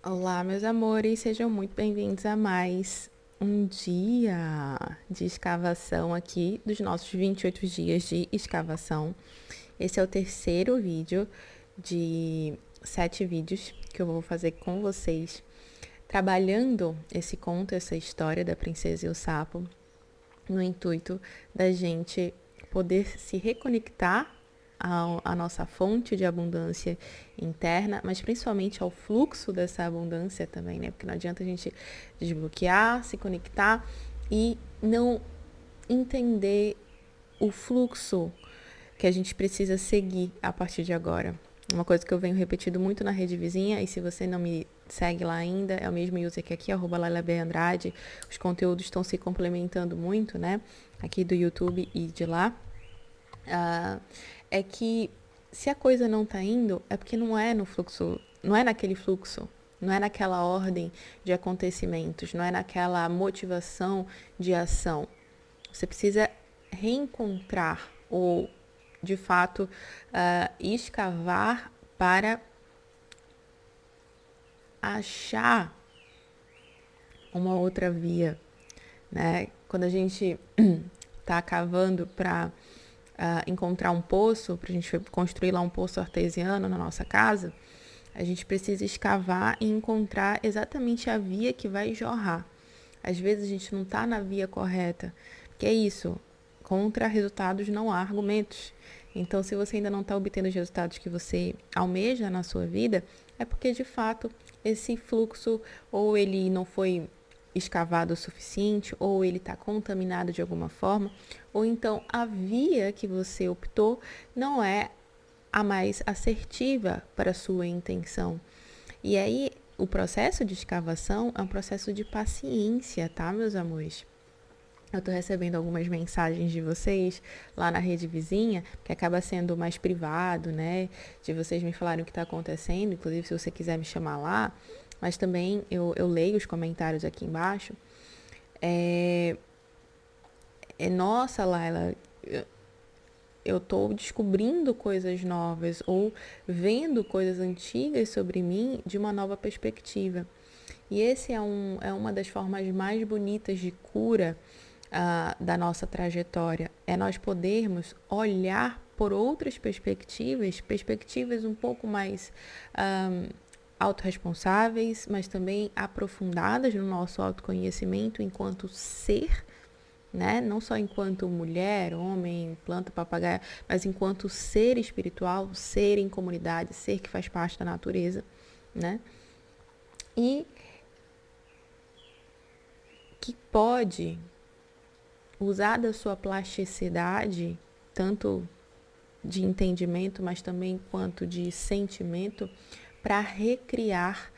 Olá, meus amores, sejam muito bem-vindos a mais um dia de escavação aqui dos nossos 28 dias de escavação. Esse é o terceiro vídeo de 7 vídeos que eu vou fazer com vocês, trabalhando esse conto, essa história da princesa e o sapo, no intuito da gente poder se reconectar à nossa fonte de abundância interna, mas principalmente ao fluxo dessa abundância também, né? Porque não adianta a gente desbloquear, se conectar e não entender o fluxo que a gente precisa seguir a partir de agora. Uma coisa que eu venho repetindo muito na rede vizinha, e se você não me segue lá ainda, é o mesmo user que aqui, @LailaBAndrade. Os conteúdos estão se complementando muito, né? Aqui do YouTube e de lá. É que se a coisa não tá indo, é porque não é no fluxo, não é naquele fluxo, não é naquela ordem de acontecimentos, não é naquela motivação de ação. Você precisa reencontrar ou, de fato, escavar para achar uma outra via, né? Quando a gente está cavando para encontrar um poço, para a gente construir lá um poço artesiano na nossa casa, a gente precisa escavar e encontrar exatamente a via que vai jorrar. Às vezes a gente não está na via correta, que é isso, contra resultados não há argumentos. Então, se você ainda não está obtendo os resultados que você almeja na sua vida, é porque de fato esse fluxo ou ele não foi escavado o suficiente, ou ele está contaminado de alguma forma, ou então a via que você optou não é a mais assertiva para a sua intenção. E aí, o processo de escavação é um processo de paciência, tá, meus amores? Eu estou recebendo algumas mensagens de vocês lá na rede vizinha, que acaba sendo mais privado, né? De vocês me falarem o que está acontecendo, inclusive se você quiser me chamar lá. Mas também eu leio os comentários aqui embaixo. Nossa, Laila, eu estou descobrindo coisas novas ou vendo coisas antigas sobre mim de uma nova perspectiva. E esse é uma das formas mais bonitas de cura da nossa trajetória. É nós podermos olhar por outras perspectivas um pouco mais autorresponsáveis, mas também aprofundadas no nosso autoconhecimento enquanto ser, né? Não só enquanto mulher, homem, planta, papagaio, mas enquanto ser espiritual, ser em comunidade, ser que faz parte da natureza, né? E que pode usar da sua plasticidade, tanto de entendimento, mas também quanto de sentimento, para recriar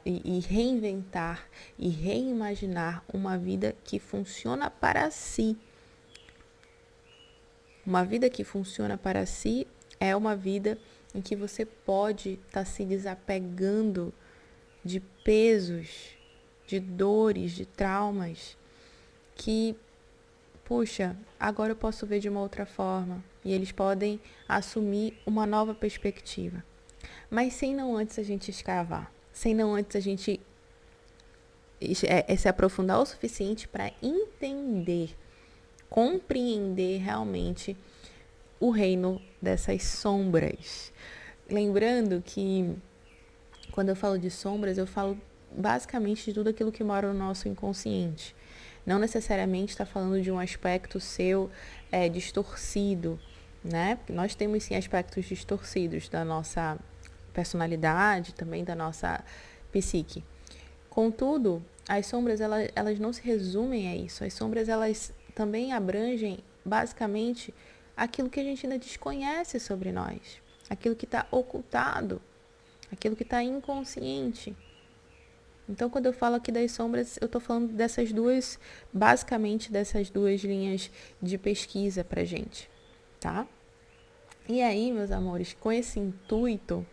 e reinventar e reimaginar uma vida que funciona para si. Uma vida que funciona para si é uma vida em que você pode estar se desapegando de pesos, de dores, de traumas que, puxa, agora eu posso ver de uma outra forma. E eles podem assumir uma nova perspectiva. Mas sem não antes a gente escavar. Sem não antes a gente se aprofundar o suficiente para entender, compreender realmente o reino dessas sombras. Lembrando que quando eu falo de sombras, eu falo basicamente de tudo aquilo que mora no nosso inconsciente. Não necessariamente está falando de um aspecto seu distorcido, né? Porque nós temos sim aspectos distorcidos da nossa personalidade, também da nossa psique. Contudo, as sombras elas não se resumem a isso. As sombras elas também abrangem basicamente aquilo que a gente ainda desconhece sobre nós, aquilo que está ocultado, aquilo que está inconsciente. Então, quando eu falo aqui das sombras, eu estou falando dessas duas, basicamente dessas duas linhas de pesquisa pra gente, tá? E aí, meus amores, com esse intuito,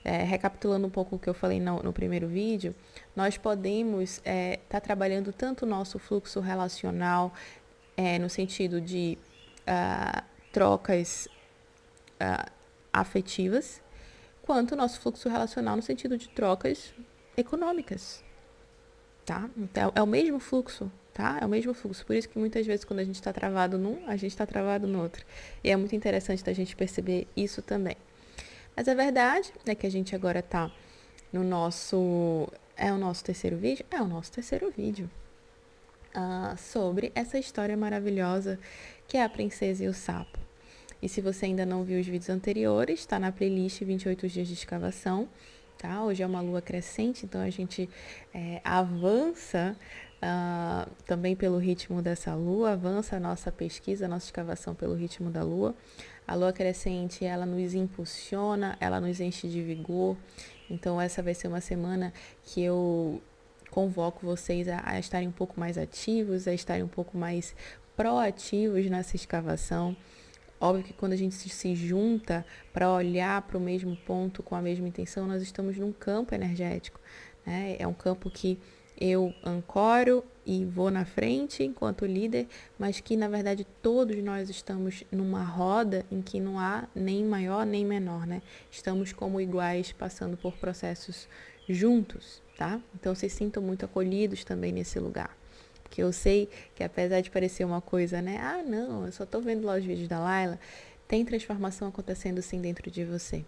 recapitulando um pouco o que eu falei no primeiro vídeo, nós podemos estar trabalhando tanto o nosso fluxo relacional, no sentido de trocas afetivas, quanto o nosso fluxo relacional no sentido de trocas econômicas, tá? Então, é o mesmo fluxo, tá? É o mesmo fluxo. Por isso que muitas vezes quando a gente está travado num, a gente está travado no outro. E é muito interessante da gente perceber isso também. Mas a verdade é que a gente agora tá no nosso... É o nosso terceiro vídeo? É o nosso terceiro vídeo. Sobre essa história maravilhosa que é A Princesa e o Sapo. E se você ainda não viu os vídeos anteriores, está na playlist 28 dias de escavação, tá? Hoje é uma lua crescente, então a gente avança também pelo ritmo dessa lua, avança a nossa pesquisa, a nossa escavação pelo ritmo da lua. A lua crescente, ela nos impulsiona, ela nos enche de vigor. Então essa vai ser uma semana que eu convoco vocês a estarem um pouco mais ativos, a estarem um pouco mais proativos nessa escavação. Óbvio que quando a gente se junta para olhar para o mesmo ponto com a mesma intenção, nós estamos num campo energético, né? É um campo que eu ancoro e vou na frente enquanto líder, mas que na verdade todos nós estamos numa roda em que não há nem maior nem menor, né? Estamos como iguais passando por processos juntos, tá? Então se sintam muito acolhidos também nesse lugar. Porque eu sei que apesar de parecer uma coisa, né? Ah, não, eu só tô vendo lá os vídeos da Laila. Tem transformação acontecendo sim dentro de você.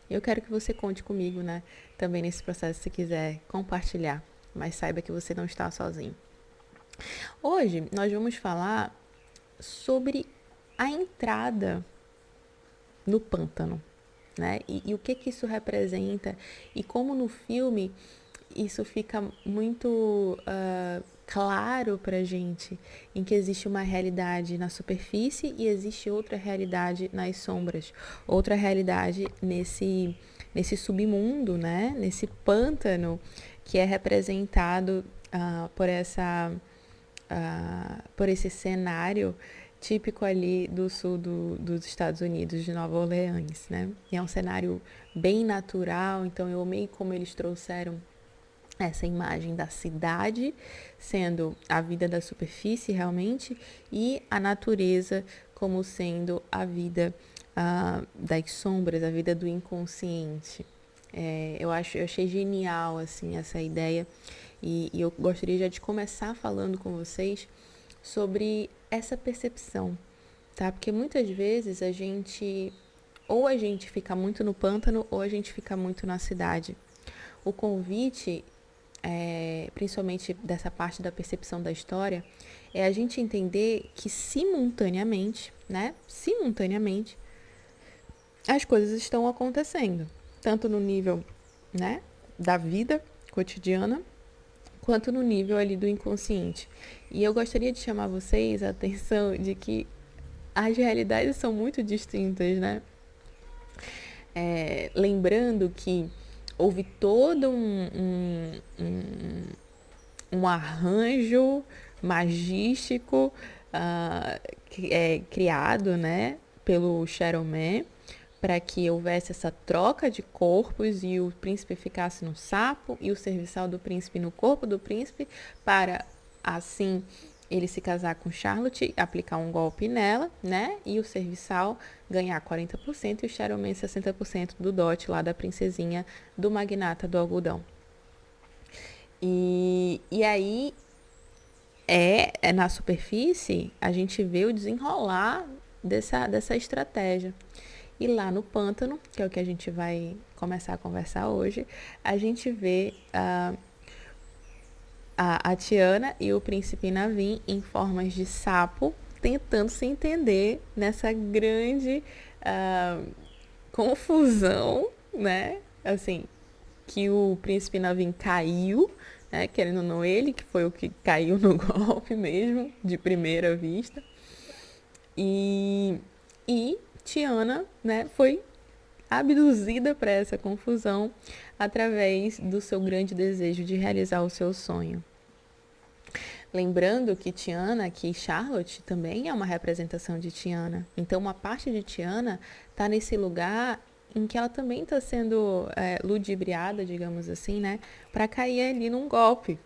Eu quero que você conte comigo, né? Também nesse processo, se quiser compartilhar. Mas saiba que você não está sozinho. Hoje nós vamos falar sobre a entrada no pântano, né? E o que isso representa e como no filme isso fica muito claro pra gente, em que existe uma realidade na superfície e existe outra realidade nas sombras, outra realidade nesse submundo, né? Nesse pântano que é representado por esse cenário típico ali do sul dos Estados Unidos, de Nova Orleans, né? E é um cenário bem natural, então eu amei como eles trouxeram essa imagem da cidade sendo a vida da superfície realmente e a natureza como sendo a vida das sombras, a vida do inconsciente. Eu achei genial assim essa ideia e eu gostaria já de começar falando com vocês sobre essa percepção, tá? Porque muitas vezes a gente fica muito no pântano ou a gente fica muito na cidade. O convite principalmente dessa parte da percepção da história, é a gente entender que simultaneamente, né? Simultaneamente, as coisas estão acontecendo, tanto no nível, né, da vida cotidiana, quanto no nível ali do inconsciente. E eu gostaria de chamar vocês a atenção de que as realidades são muito distintas, né? Lembrando que houve todo um arranjo magístico criado, né, pelo Shadow Man, para que houvesse essa troca de corpos e o príncipe ficasse no sapo e o serviçal do príncipe no corpo do príncipe, para assim ele se casar com Charlotte, aplicar um golpe nela, né? E o serviçal ganhar 40% e o Shadow Man 60% do dote lá da princesinha do magnata do algodão. E aí, na superfície, a gente vê o desenrolar dessa estratégia. E lá no pântano, que é o que a gente vai começar a conversar hoje, a gente vê a Tiana e o príncipe Naveen em formas de sapo, tentando se entender nessa grande confusão, né? Assim, que o príncipe Naveen caiu, né? Querendo ou não ele, que foi o que caiu no golpe mesmo, de primeira vista. E Tiana, né, foi abduzida para essa confusão através do seu grande desejo de realizar o seu sonho. Lembrando que Tiana, que Charlotte também é uma representação de Tiana. Então, uma parte de Tiana está nesse lugar em que ela também está sendo ludibriada, digamos assim, né, para cair ali num golpe.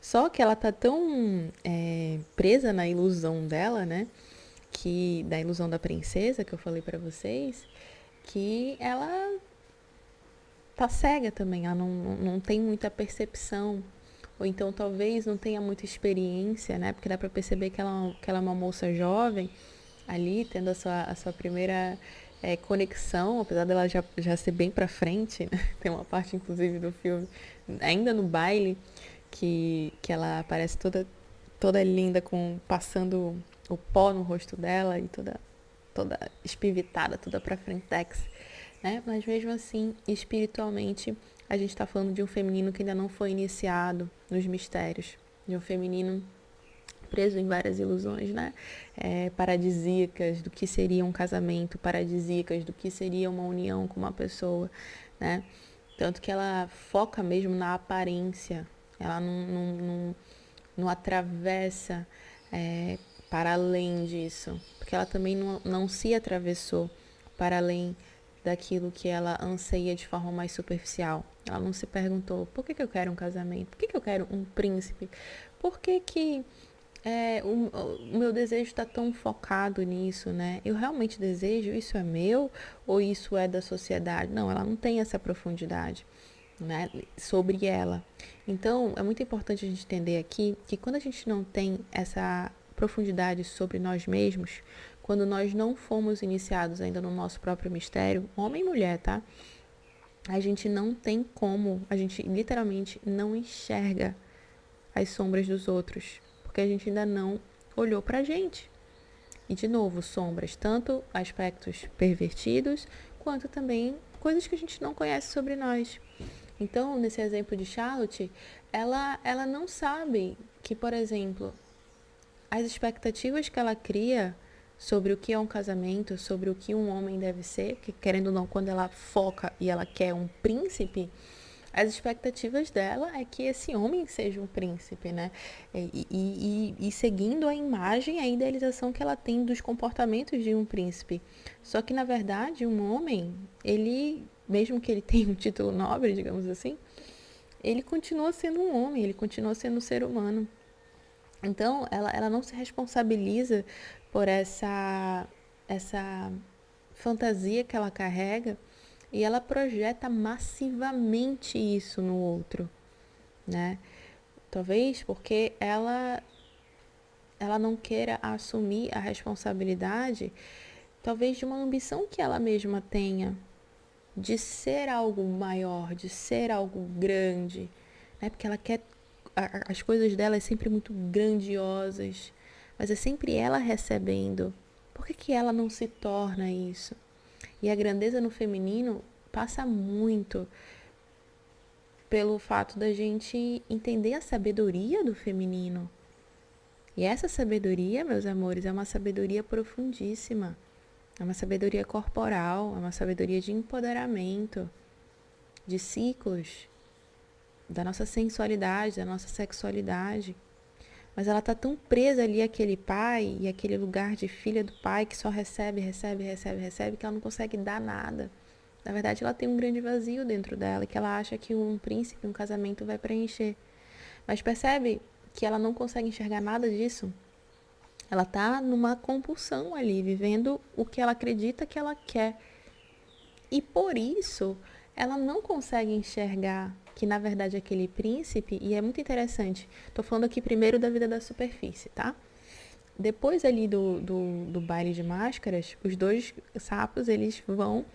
Só que ela tá tão presa na ilusão dela, né, da ilusão da princesa que eu falei para vocês, que ela tá cega também, ela não tem muita percepção, ou então talvez não tenha muita experiência, né? Porque dá para perceber que ela é uma moça jovem, ali, tendo a sua primeira conexão, apesar dela já ser bem pra frente, né? Tem uma parte, inclusive, do filme, ainda no baile, que ela aparece toda linda, passando o pó no rosto dela e toda espivitada, toda pra frentex, né? Mas mesmo assim, espiritualmente, a gente está falando de um feminino que ainda não foi iniciado nos mistérios, de um feminino preso em várias ilusões, né? Paradisíacas do que seria um casamento, paradisíacas do que seria uma união com uma pessoa, né? Tanto que ela foca mesmo na aparência, ela não atravessa para além disso, porque ela também não se atravessou para além daquilo que ela anseia de forma mais superficial. Ela não se perguntou, por que eu quero um casamento? Por que eu quero um príncipe? Por que o meu desejo está tão focado nisso, né? Eu realmente desejo, isso é meu ou isso é da sociedade? Não, ela não tem essa profundidade, né, sobre ela. Então, é muito importante a gente entender aqui que quando a gente não tem essa profundidade sobre nós mesmos, quando nós não fomos iniciados ainda no nosso próprio mistério, homem e mulher, tá? A gente não tem como, a gente literalmente não enxerga as sombras dos outros, porque a gente ainda não olhou pra gente. E de novo, sombras, tanto aspectos pervertidos, quanto também coisas que a gente não conhece sobre nós. Então, nesse exemplo de Charlotte, ela não sabe que, por exemplo, as expectativas que ela cria sobre o que é um casamento, sobre o que um homem deve ser, que querendo ou não, quando ela foca e ela quer um príncipe, as expectativas dela é que esse homem seja um príncipe, né? E seguindo a imagem, a idealização que ela tem dos comportamentos de um príncipe. Só que, na verdade, um homem, ele, mesmo que ele tenha um título nobre, digamos assim, ele continua sendo um homem, ele continua sendo um ser humano. Então, ela não se responsabiliza por essa fantasia que ela carrega e ela projeta massivamente isso no outro, né? Talvez porque ela não queira assumir a responsabilidade, talvez de uma ambição que ela mesma tenha de ser algo maior, de ser algo grande, né? Porque ela quer as coisas dela é sempre muito grandiosas, mas é sempre ela recebendo. Por que ela não se torna isso? E a grandeza no feminino passa muito pelo fato da gente entender a sabedoria do feminino. E essa sabedoria, meus amores, é uma sabedoria profundíssima. É uma sabedoria corporal, é uma sabedoria de empoderamento, de ciclos, da nossa sensualidade, da nossa sexualidade. Mas ela está tão presa ali àquele pai e àquele lugar de filha do pai que só recebe, que ela não consegue dar nada. Na verdade, ela tem um grande vazio dentro dela que ela acha que um príncipe, um casamento vai preencher. Mas percebe que ela não consegue enxergar nada disso? Ela está numa compulsão ali, vivendo o que ela acredita que ela quer. E por isso, ela não consegue enxergar que, na verdade, aquele príncipe, e é muito interessante, estou falando aqui primeiro da vida da superfície, tá? Depois ali do baile de máscaras, os dois sapos, eles vão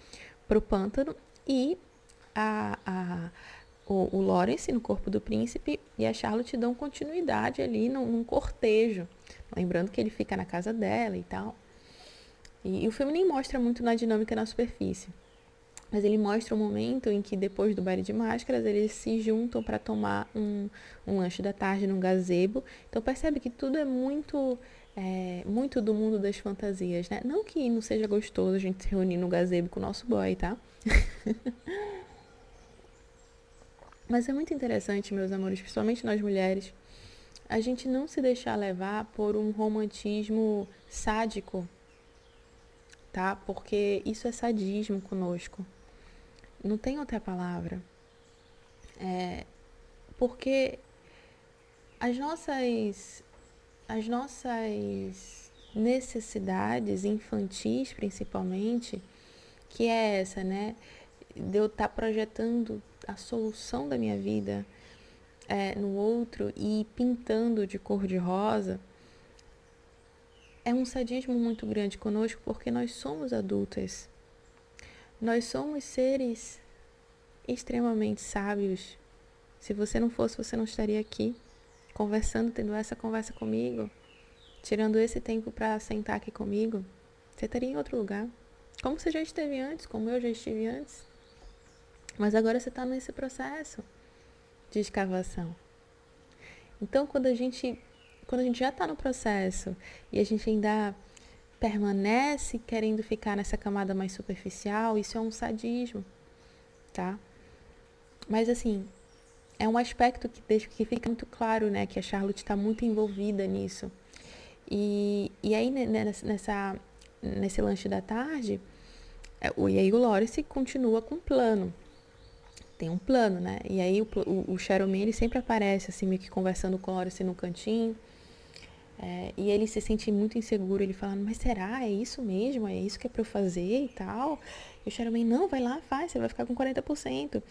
pro pântano e o Lawrence no corpo do príncipe e a Charlotte dão continuidade ali num cortejo. Lembrando que ele fica na casa dela e tal. E o filme nem mostra muito na dinâmica na superfície. Mas ele mostra o momento em que, depois do baile de máscaras, eles se juntam para tomar um lanche da tarde num gazebo. Então percebe que tudo é muito do mundo das fantasias, né? Não que não seja gostoso a gente se reunir no gazebo com o nosso boy, tá? Mas é muito interessante, meus amores, principalmente nós mulheres, a gente não se deixar levar por um romantismo sádico, tá? Porque isso é sadismo conosco. Não tem outra palavra. Porque as nossas necessidades infantis, principalmente, que é essa, né? de eu estar projetando a solução da minha vida no outro e pintando de cor de rosa, é um sadismo muito grande conosco, porque nós somos adultas. Nós somos seres extremamente sábios. Se você não fosse, você não estaria aqui conversando, tendo essa conversa comigo, tirando esse tempo para sentar aqui comigo. Você estaria em outro lugar, como você já esteve antes, como eu já estive antes. Mas agora você está nesse processo de escavação. Então, quando a gente já está no processo e a gente ainda permanece querendo ficar nessa camada mais superficial, isso é um sadismo, tá? Mas assim, é um aspecto que fica muito claro, né, que a Charlotte está muito envolvida nisso. E aí nesse lanche da tarde, e aí o Lawrence continua com um plano. Tem um plano, né? E aí o Shadow Man, ele sempre aparece, assim, meio que conversando com o Lawrence no cantinho. E ele se sente muito inseguro, ele falando, mas será? É isso mesmo? É isso que é pra eu fazer e tal? E o Shadow Man, não, vai lá, faz, você vai ficar com 40%.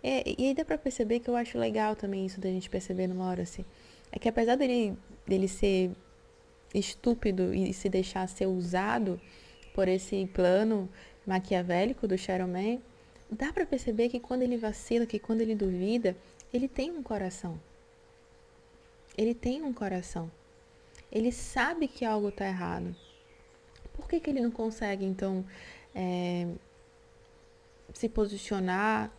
E aí dá pra perceber que eu acho legal também isso da gente perceber no Lawrence. É que apesar dele ser estúpido e se deixar ser usado por esse plano maquiavélico do Shadow Man, dá pra perceber que quando ele vacila, que quando ele duvida, ele tem um coração. Ele tem um coração. Ele sabe que algo está errado. Por que ele não consegue, então, se posicionar,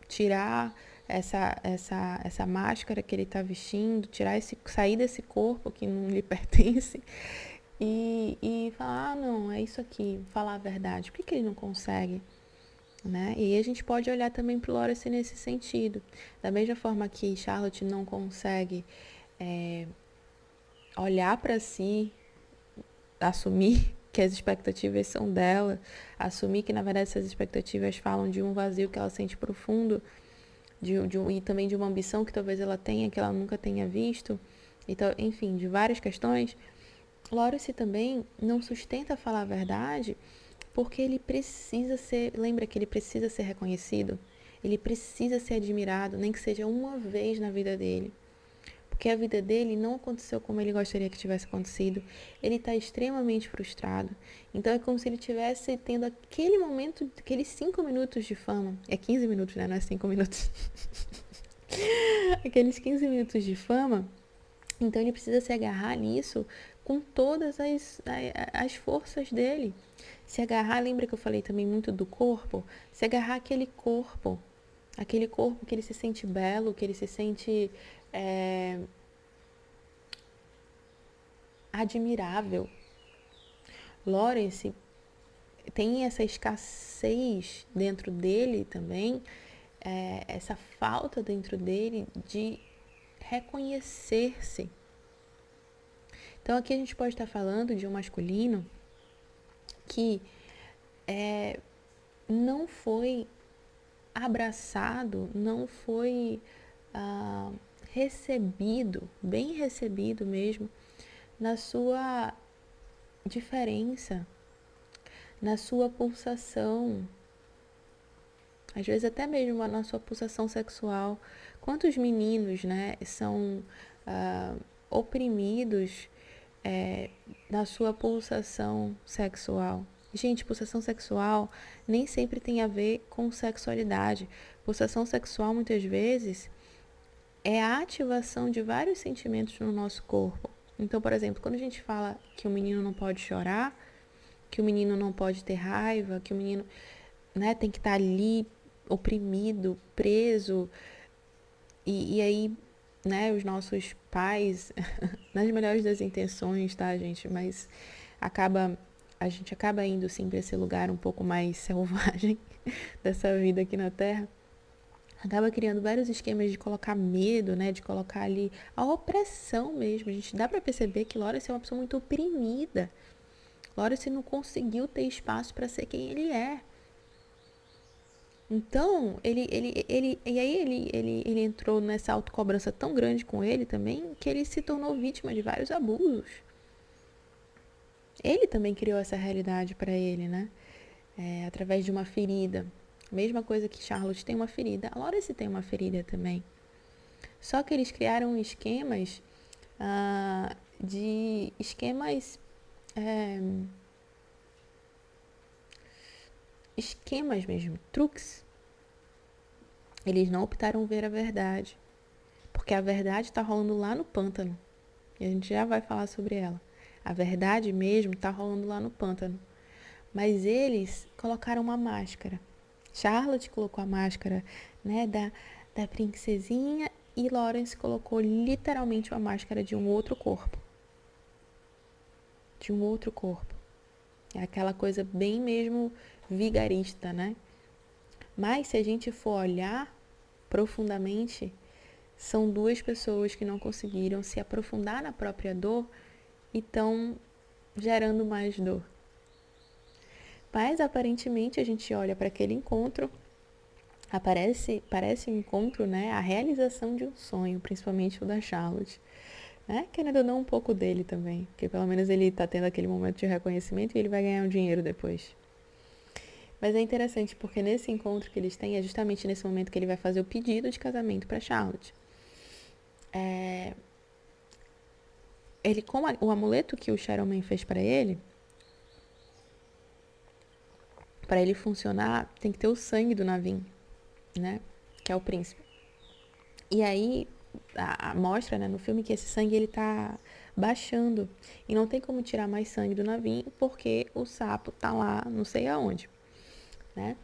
tirar essa máscara que ele está vestindo, sair desse corpo que não lhe pertence e falar, não, é isso aqui, falar a verdade. Por que ele não consegue? Né? E aí a gente pode olhar também para o Lawrence nesse sentido. Da mesma forma que Charlotte não consegue olhar para si, assumir que as expectativas são dela, assumir que na verdade essas expectativas falam de um vazio que ela sente profundo, e também de uma ambição que talvez ela tenha, que ela nunca tenha visto, então, enfim, de várias questões. Lawrence também não sustenta falar a verdade porque ele precisa lembra que ele precisa ser reconhecido, ele precisa ser admirado, nem que seja uma vez na vida dele. Porque a vida dele não aconteceu como ele gostaria que tivesse acontecido. Ele está extremamente frustrado. Então é como se ele estivesse tendo aquele momento, aqueles 5 minutos de fama. É 15 minutos, né? Não é 5 minutos. Aqueles 15 minutos de fama. Então ele precisa se agarrar nisso com todas as forças dele. Se agarrar, lembra que eu falei também muito do corpo? Se agarrar aquele corpo que ele se sente belo, que ele se sente admirável. Lawrence tem essa escassez dentro dele também, essa falta dentro dele de reconhecer-se. Então aqui a gente pode estar falando de um masculino que não foi abraçado, não foi recebido, bem recebido mesmo, na sua diferença, na sua pulsação, às vezes até mesmo na sua pulsação sexual. Quantos meninos, né, são oprimidos na sua pulsação sexual? Gente, pulsação sexual nem sempre tem a ver com sexualidade. Pulsação sexual, muitas vezes, é a ativação de vários sentimentos no nosso corpo. Então, por exemplo, quando a gente fala que o menino não pode chorar, que o menino não pode ter raiva, que o menino, né, tem que estar ali oprimido, preso, e aí, né, os nossos pais, nas melhores das intenções, tá, gente, mas a gente acaba indo sim para esse lugar um pouco mais selvagem dessa vida aqui na Terra, acaba criando vários esquemas de colocar medo, né, de colocar ali a opressão mesmo. A gente dá para perceber que Lawrence é uma pessoa muito oprimida. Lawrence não conseguiu ter espaço para ser quem ele é. Então, ele entrou nessa autocobrança tão grande com ele também, que ele se tornou vítima de vários abusos. Ele também criou essa realidade para ele, né? Através de uma ferida. Mesma coisa que Charlotte tem uma ferida, a Lawrence tem uma ferida também. Só que eles criaram esquemas esquemas mesmo, truques. Eles não optaram ver a verdade, porque a verdade está rolando lá no pântano. E a gente já vai falar sobre ela. A verdade mesmo está rolando lá no pântano. Mas eles colocaram uma máscara. Charlotte colocou a máscara, né, da princesinha, e Lawrence colocou literalmente uma máscara de um outro corpo. De um outro corpo. É aquela coisa bem mesmo vigarista, né? Mas se a gente for olhar profundamente, são duas pessoas que não conseguiram se aprofundar na própria dor e estão gerando mais dor. Mas aparentemente a gente olha para aquele encontro, parece um encontro, né? A realização de um sonho, principalmente o da Charlotte. Né? Querendo ou não, um pouco dele também, porque pelo menos ele está tendo aquele momento de reconhecimento e ele vai ganhar um dinheiro depois. Mas é interessante porque nesse encontro que eles têm, é justamente nesse momento que ele vai fazer o pedido de casamento para Charlotte. Ele, com o amuleto que o Shadowman fez para ele funcionar, tem que ter o sangue do Naveen, né? Que é o príncipe. E aí, mostra, né, no filme que esse sangue ele tá baixando. E não tem como tirar mais sangue do Naveen, porque o sapo tá lá, não sei aonde, né?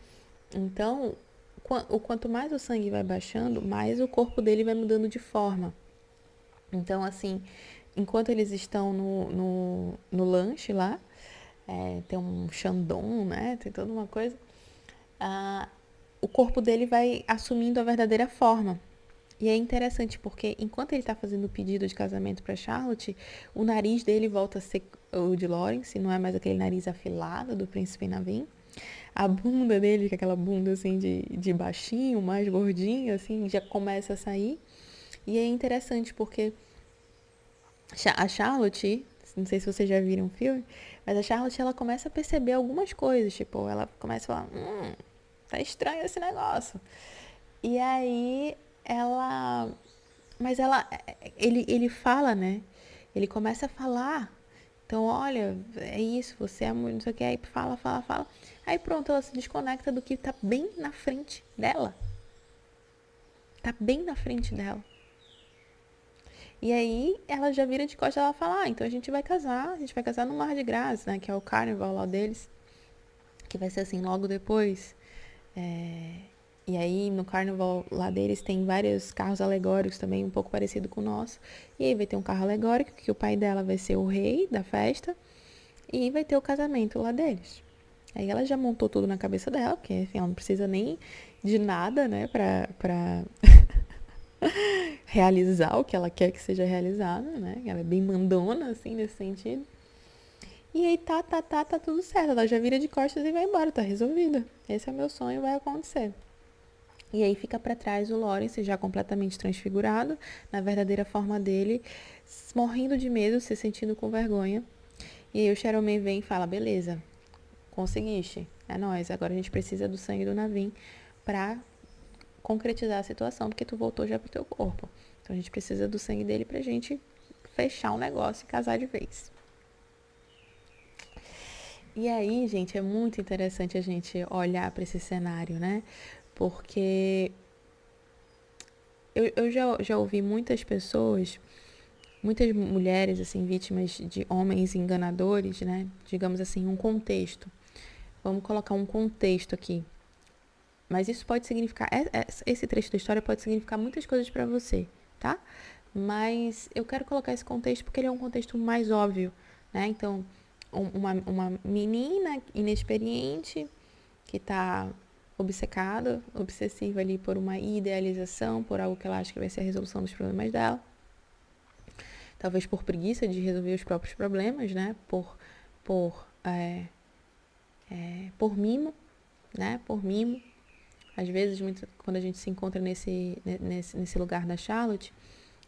Então, quanto mais o sangue vai baixando, mais o corpo dele vai mudando de forma. Então, assim, enquanto eles estão no lanche lá, tem um Shandong, né? Tem toda uma coisa. O corpo dele vai assumindo a verdadeira forma. E é interessante porque enquanto ele está fazendo o pedido de casamento para Charlotte, o nariz dele volta a ser o de Lawrence, não é mais aquele nariz afilado do príncipe Naveen. A bunda dele, que é aquela bunda assim de baixinho, mais gordinho, assim, já começa a sair. E é interessante porque a Charlotte, não sei se vocês já viram o filme, mas a Charlotte ela começa a perceber algumas coisas, tipo, ela começa a falar, tá estranho esse negócio. E aí ele fala, né? Ele começa a falar. Então, olha, é isso, você é muito, não sei o que, aí fala. Aí pronto, ela se desconecta do que tá bem na frente dela. Tá bem na frente dela. E aí ela já vira de costas e ela fala, então a gente vai casar no Mar de Graça, né? Que é o carnaval lá deles. Que vai ser assim, logo depois. E aí no carnaval lá deles tem vários carros alegóricos também, um pouco parecido com o nosso. E aí vai ter um carro alegórico, que o pai dela vai ser o rei da festa. E vai ter o casamento lá deles. Aí ela já montou tudo na cabeça dela, porque enfim, ela não precisa nem de nada, né, pra realizar o que ela quer que seja realizado, né? Ela é bem mandona, assim, nesse sentido. E aí tá tudo certo. Ela já vira de costas e vai embora, tá resolvida. Esse é o meu sonho, vai acontecer. E aí fica para trás o Lawrence já completamente transfigurado, na verdadeira forma dele, morrendo de medo, se sentindo com vergonha. E aí o Shadowman vem e fala, beleza, conseguiste, é nóis, agora a gente precisa do sangue do Naveen pra concretizar a situação, porque tu voltou já pro teu corpo. Então a gente precisa do sangue dele pra gente fechar o negócio e casar de vez. E aí, gente, é muito interessante a gente olhar para esse cenário, né? Porque eu já ouvi muitas pessoas, muitas mulheres, assim, vítimas de homens enganadores, né? Digamos assim, um contexto. Vamos colocar um contexto aqui. Mas isso pode significar, esse trecho da história pode significar muitas coisas para você, tá? Mas eu quero colocar esse contexto porque ele é um contexto mais óbvio, né? Então, uma menina inexperiente que está obcecada, obsessiva ali por uma idealização, por algo que ela acha que vai ser a resolução dos problemas dela. Talvez por preguiça de resolver os próprios problemas, né? Por mimo, né? Por mimo. Às vezes, quando a gente se encontra nesse lugar da Charlotte,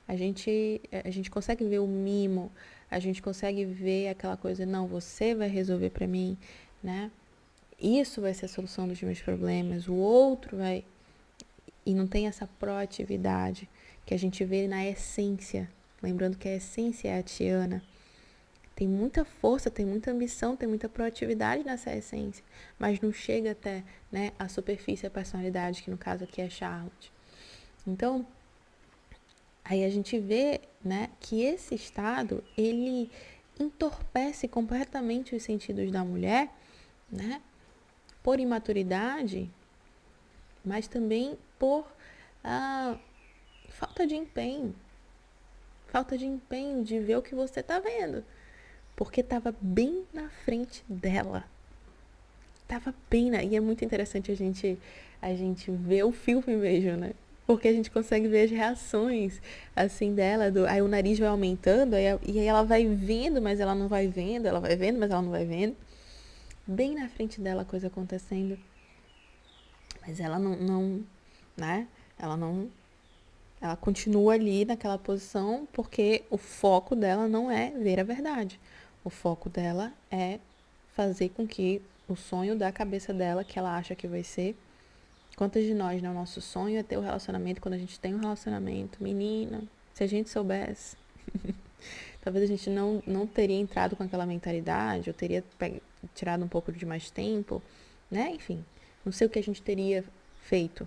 a gente consegue ver o mimo, a gente consegue ver aquela coisa, não, você vai resolver pra mim, né? isso vai ser a solução dos meus problemas, o outro vai. E não tem essa proatividade que a gente vê na essência. Lembrando que a essência é a Tiana. Tem muita força, tem muita ambição, tem muita proatividade nessa essência, mas não chega até, né, a superfície, a personalidade, que no caso aqui é Charlotte. Então, aí a gente vê, né, que esse estado, ele entorpece completamente os sentidos da mulher, né, por imaturidade, mas também por falta de empenho. Falta de empenho de ver o que você está vendo. Porque estava bem na frente dela. Tava bem E é muito interessante a gente ver o filme mesmo, né? Porque a gente consegue ver as reações, assim, dela. Aí o nariz vai aumentando, e aí ela vai vendo, mas ela não vai vendo. Ela vai vendo, mas ela não vai vendo. Bem na frente dela a coisa acontecendo. Mas ela não, né? Ela não... Ela continua ali naquela posição porque o foco dela não é ver a verdade. O foco dela é fazer com que o sonho da cabeça dela, que ela acha que vai ser. Quantas de nós, né? O nosso sonho é ter o relacionamento. Quando a gente tem um relacionamento, menina, se a gente soubesse, talvez a gente não teria entrado com aquela mentalidade, ou teria tirado um pouco de mais tempo, né? Enfim, não sei o que a gente teria feito.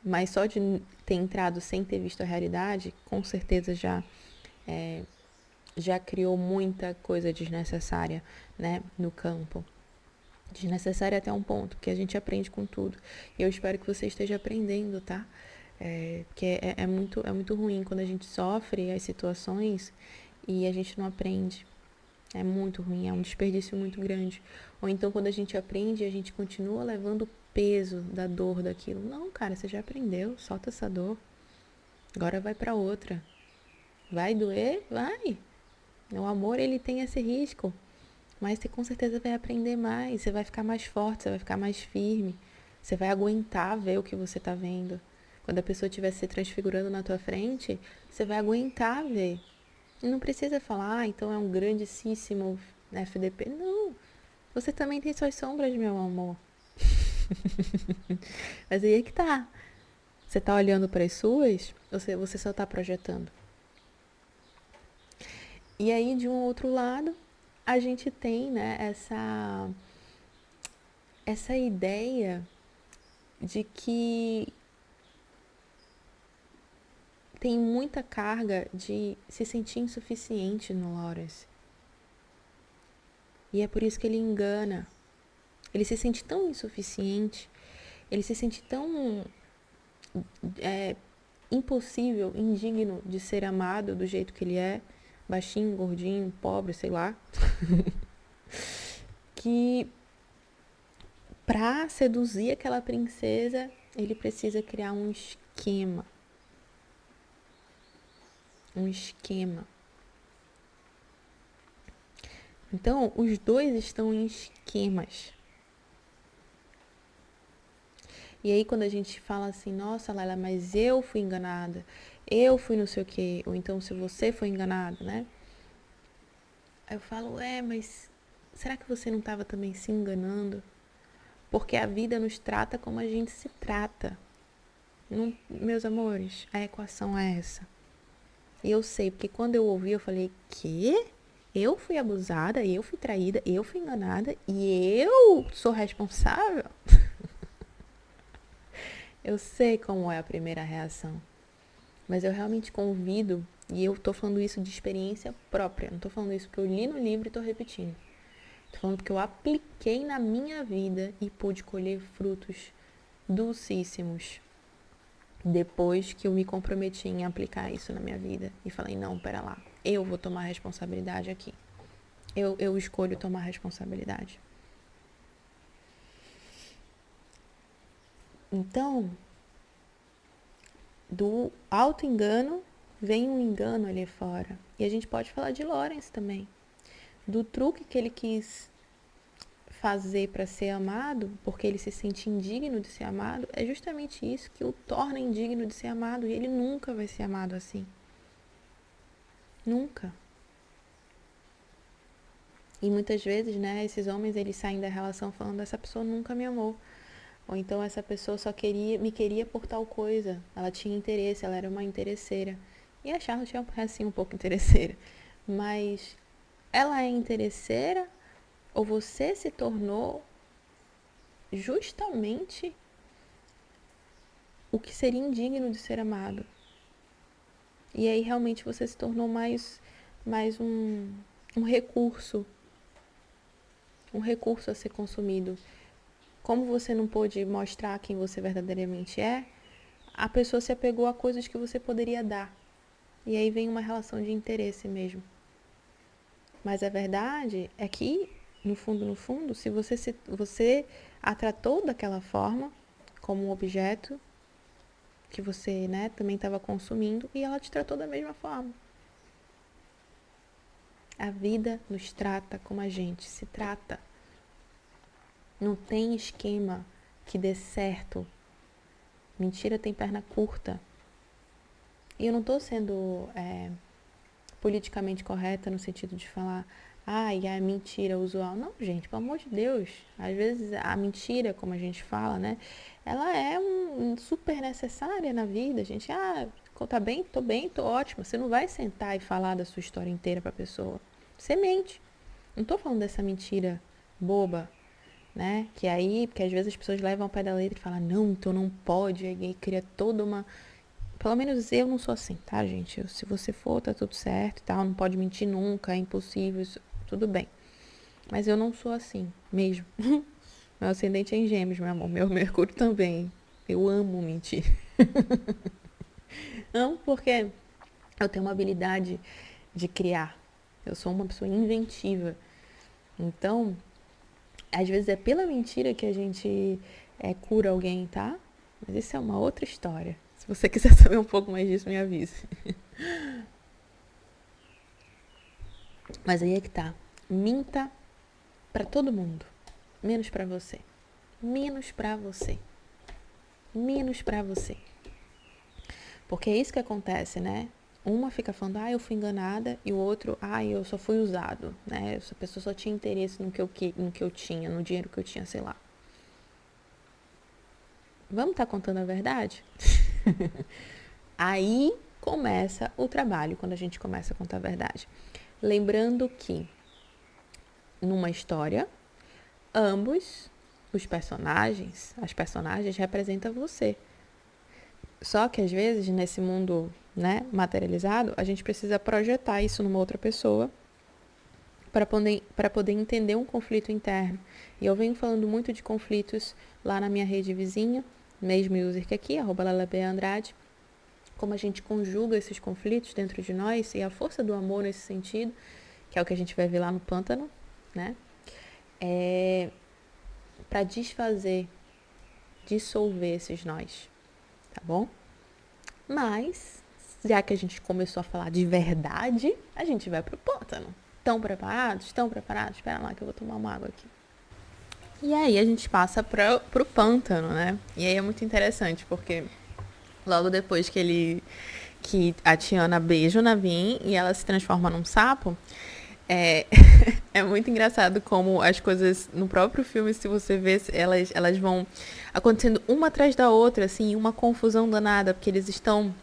Mas só de ter entrado sem ter visto a realidade, com certeza já criou muita coisa desnecessária, né, no campo. Desnecessária até um ponto, porque a gente aprende com tudo. E eu espero que você esteja aprendendo, tá? Porque é muito ruim quando a gente sofre as situações e a gente não aprende. É muito ruim, é um desperdício muito grande. Ou então quando a gente aprende, a gente continua levando o peso da dor daquilo. Não, cara, você já aprendeu, solta essa dor. Agora vai pra outra. Vai doer? Vai. O amor, ele tem esse risco. Mas você com certeza vai aprender mais, você vai ficar mais forte, você vai ficar mais firme. Você vai aguentar ver o que você tá vendo. Quando a pessoa estiver se transfigurando na tua frente, você vai aguentar ver. E não precisa falar, então é um grandíssimo FDP. Não, você também tem suas sombras, meu amor. Mas aí é que tá. Você tá olhando para as suas, ou você só tá projetando? E aí, de um outro lado, a gente tem, né, essa ideia de que tem muita carga de se sentir insuficiente no Lawrence. E é por isso que ele engana. Ele se sente tão insuficiente, ele se sente tão impossível, indigno de ser amado do jeito que ele é, baixinho, gordinho, pobre, sei lá, que pra seduzir aquela princesa, ele precisa criar um esquema. Um esquema. Então, os dois estão em esquemas. E aí, quando a gente fala assim, nossa, Laila, mas eu fui enganada, eu fui não sei o quê, ou então se você foi enganado, né? Aí eu falo, mas será que você não estava também se enganando? Porque a vida nos trata como a gente se trata. Não, meus amores, a equação é essa. E eu sei, porque quando eu ouvi, eu falei, quê? Eu fui abusada, eu fui traída, eu fui enganada e eu sou responsável? Eu sei como é a primeira reação. Mas eu realmente convido, e eu tô falando isso de experiência própria, não tô falando isso porque eu li no livro e tô repetindo. Tô falando porque eu apliquei na minha vida e pude colher frutos dulcíssimos. Depois que eu me comprometi em aplicar isso na minha vida. E falei, não, pera lá, eu vou tomar responsabilidade aqui. Eu escolho tomar responsabilidade. Então, do auto-engano vem um engano ali fora. E a gente pode falar de Lawrence também. Do truque que ele quis fazer para ser amado, porque ele se sente indigno de ser amado, é justamente isso que o torna indigno de ser amado. E ele nunca vai ser amado assim. Nunca. E muitas vezes, né, esses homens, eles saem da relação falando, essa pessoa nunca me amou. Ou então essa pessoa só me queria por tal coisa. Ela tinha interesse, ela era uma interesseira. E a Charlotte é assim um pouco interesseira. Mas ela é interesseira ou você se tornou justamente o que seria indigno de ser amado? E aí realmente você se tornou mais um recurso. Um recurso a ser consumido. Como você não pôde mostrar quem você verdadeiramente é, a pessoa se apegou a coisas que você poderia dar. E aí vem uma relação de interesse mesmo. Mas a verdade é que, no fundo, se você a tratou daquela forma, como um objeto que você, né, também estava consumindo, e ela te tratou da mesma forma. A vida nos trata como a gente se trata. Não tem esquema que dê certo. Mentira tem perna curta. E eu não estou sendo politicamente correta no sentido de falar, e a mentira usual. Não, gente, pelo amor de Deus. Às vezes a mentira, como a gente fala, né? Ela é super necessária na vida. A gente, tá bem? Tô ótima. Você não vai sentar e falar da sua história inteira pra pessoa. Você mente. Não tô falando dessa mentira boba, né? Que aí, porque às vezes as pessoas levam ao pé da letra e falam, não, então não pode. Aí cria toda uma... Pelo menos eu não sou assim, tá, gente? Se você for, tá tudo certo e tal. Não pode mentir nunca, é impossível, isso, tudo bem. Mas eu não sou assim, mesmo. Meu ascendente é em Gêmeos, meu amor. Meu Mercúrio também. Eu amo mentir. Não, porque eu tenho uma habilidade de criar. Eu sou uma pessoa inventiva. Então, às vezes é pela mentira que a gente cura alguém, tá? Mas isso é uma outra história. Se você quiser saber um pouco mais disso, me avise. Mas aí é que tá. Minta pra todo mundo. Menos pra você. Menos pra você. Menos pra você. Porque é isso que acontece, né? Uma fica falando, eu fui enganada, e o outro, eu só fui usado, né? Essa pessoa só tinha interesse no que eu tinha, no dinheiro que eu tinha, sei lá. Vamos estar contando a verdade? Aí começa o trabalho, quando a gente começa a contar a verdade. Lembrando que, numa história, as personagens representam você. Só que às vezes, nesse mundo, né, materializado, a gente precisa projetar isso numa outra pessoa para poder entender um conflito interno. E eu venho falando muito de conflitos lá na minha rede vizinha, mesmo user que aqui, @LalaBAndrade, como a gente conjuga esses conflitos dentro de nós e a força do amor nesse sentido, que é o que a gente vai ver lá no pântano, né? Para dissolver esses nós, tá bom? Mas, já que a gente começou a falar de verdade, a gente vai pro pântano. Estão preparados? Espera lá que eu vou tomar uma água aqui. E aí a gente passa pro pântano, né? E aí é muito interessante, porque logo depois que a Tiana beija o Naveen e ela se transforma num sapo, é muito engraçado como as coisas no próprio filme, se você vê, elas vão acontecendo uma atrás da outra, assim, uma confusão danada, porque eles estão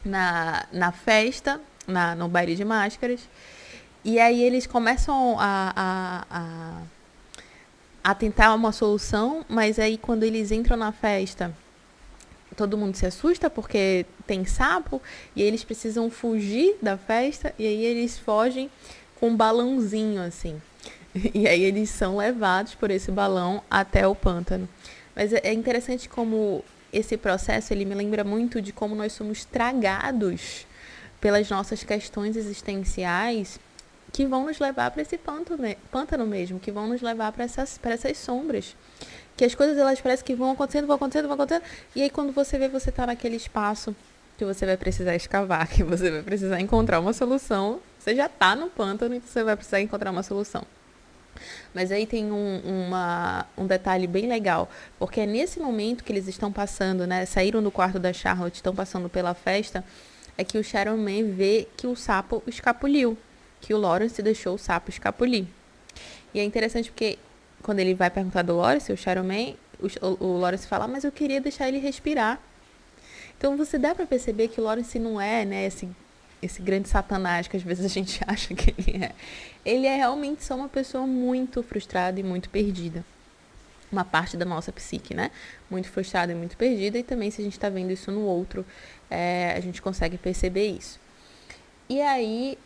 na festa, no baile de máscaras, e aí eles começam a tentar uma solução, mas aí quando eles entram na festa, todo mundo se assusta porque tem sapo, e eles precisam fugir da festa, e aí eles fogem com um balãozinho, assim. E aí eles são levados por esse balão até o pântano. Mas é interessante como esse processo, ele me lembra muito de como nós somos tragados pelas nossas questões existenciais que vão nos levar para esse pântano mesmo, que vão nos levar para essas sombras. Que as coisas, elas parecem que vão acontecendo, e aí quando você vê, você tá naquele espaço que você vai precisar escavar, que você vai precisar encontrar uma solução. Você já tá no pântano e você vai precisar encontrar uma solução. Mas aí tem um detalhe bem legal, porque é nesse momento que eles estão passando, né, saíram do quarto da Charlotte, estão passando pela festa, é que o Sharon Man vê que o sapo escapuliu, que o Lawrence deixou o sapo escapulir. E é interessante porque quando ele vai perguntar do Lawrence, o Shadowman, o Lawrence fala, mas eu queria deixar ele respirar. Então você dá pra perceber que o Lawrence não é, né, esse grande satanás que às vezes a gente acha que ele é. Ele é realmente só uma pessoa muito frustrada e muito perdida. Uma parte da nossa psique, né? Muito frustrada e muito perdida. E também se a gente tá vendo isso no outro, a gente consegue perceber isso. E aí